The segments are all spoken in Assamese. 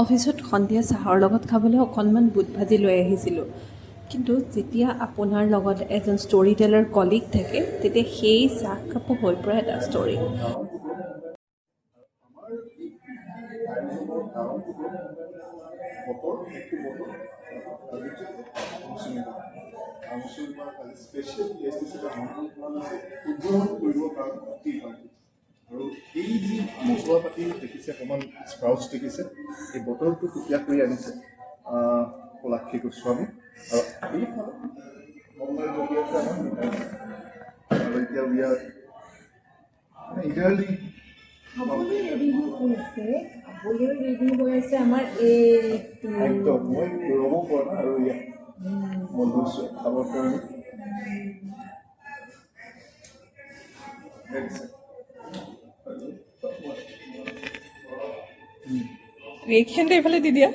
অফিচত সন্ধিয়া চাহৰ লগত খাবলৈ অকণমান বুট ভাজি লৈ আহিছিলোঁ, কিন্তু যেতিয়া আপোনাৰ লগত এজন ষ্টৰী টেলাৰ কলিগ থাকে তেতিয়া সেই চাহকাপো হৈ পৰে এটা ষ্টৰী। আৰু এই যি মছলা পাতি দেখিছে, অকণমান স্প্ৰাউটছ দেখিছে, এই বটলটো টুকীয়া কৰি আনিছে কলাক্ষী গোস্বামী। আৰু এইফালে মংগল বহি আছে আমাৰ মিঠাই। আৰু এতিয়া উইয়াৰ ইডাৰলি খাবলৈ ৰেডি হৈ আছে আমাৰ এইটো। একদম মই ৰ'ব পৰা নাই আৰু ইয়াত মই লৈছোঁ খাবৰ কাৰণে। ৰিয়েকশ্যনটো এইফালে দি দিয়া।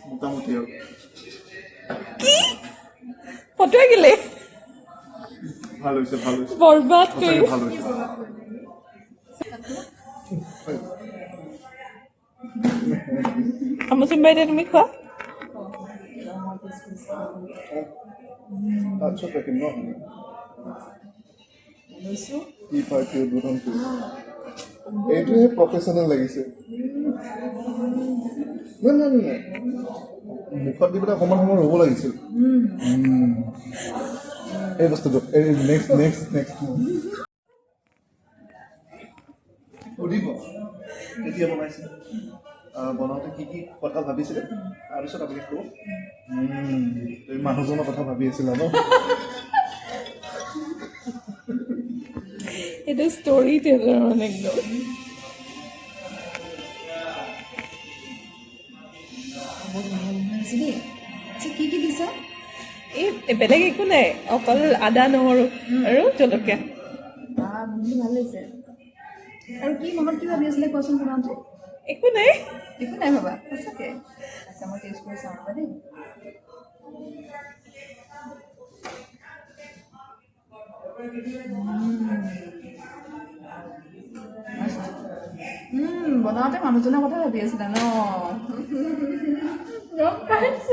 মোটামুটি আৰু ফটো আঁকিলে ভাল হৈছে, ভাল হৈছে, বৰবাদ কৰি সঁচাকৈ ভাল হৈছে। আমচুম বাইদেউ তুমি খোৱা। তাৰপিছত ৰাখিম ন কি পাৰ্টি উদ্বোধন কৰি এইটোহে প্ৰফেচনেল লাগিছে। নাই নাই নাই নাই, মুখত দি পেলাই অকণমান সময় ৰ'ব লাগিছিল। এই বস্তুটো নেক্সট সুধিব কেতিয়া বনাইছে, বনাওঁতে কি কি কথা ভাবিছিলে, তাৰপিছত আপুনি ক'ব তুমি মানুহজনৰ কথা ভাবি আছিলা ন। এইটো ষ্টৰী টেলাৰ মানে একদম। কি কি দিছা? এই বেলেগ একো নাই, অকল আদা নহৰু আৰু জলকীয়া। ভাল লাগিছে। আৰু কি মনত কি ভাবি আছিলে কোৱাচোন বনাওঁতে? একো নাই। একো নাই ভাবা সঁচাকৈ? আচ্ছা, মই টেষ্ট কৰি চাওঁ ৰ'বা দেই। বনাওঁতে মানুহজনৰ কথা ভাবি আছিলা ন? গম পাইছোঁ।